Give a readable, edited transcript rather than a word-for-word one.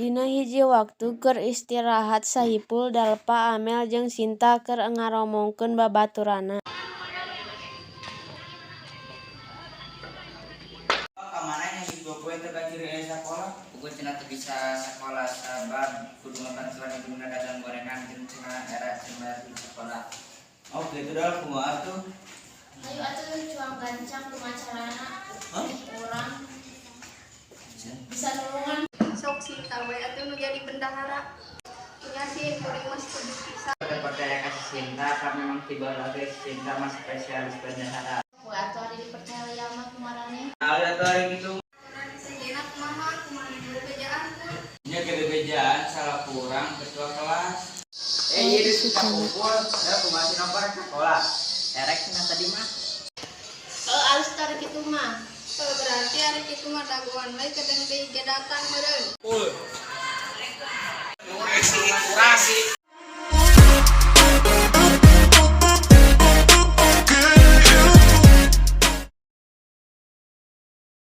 Dina hiji waktu keur istirahat Saipul, Dalpa, Amel jeung Sinta keur ngaromongkeun babaturanna. Kamananya di poe teh kaciri aya sakola. Ugut cenah teu bisa sakola sabab kudu ngabantuan ibuna dagang gorengan jeung cenah era cenah di sekolah. Oh gitu dah kumaha tuh. Ayo atuh cuang gancang kumacarana. Urang bisa nulungan. Sok Sinta we atuh nu jadi bendahara. Nya sih kuring mah kudu bisa. Percaya kasih Sinta karena memang tiba lagi Sinta mah spesialis bendahara. Ku atuh ari dipercaya mah kumarane. Ada tuh hari gitu. Sejenak kumaha kumaha dulu bejaan pun. Nya kebebejaan salah kurang ketua kelas. Ieu di kita kumpul, ya kumaha si nomor sekolah. Erek cenah tadi mah. Alus tarik kitu mah. Berarti hari kitu mah daguan we kadang deui ge datang meureun.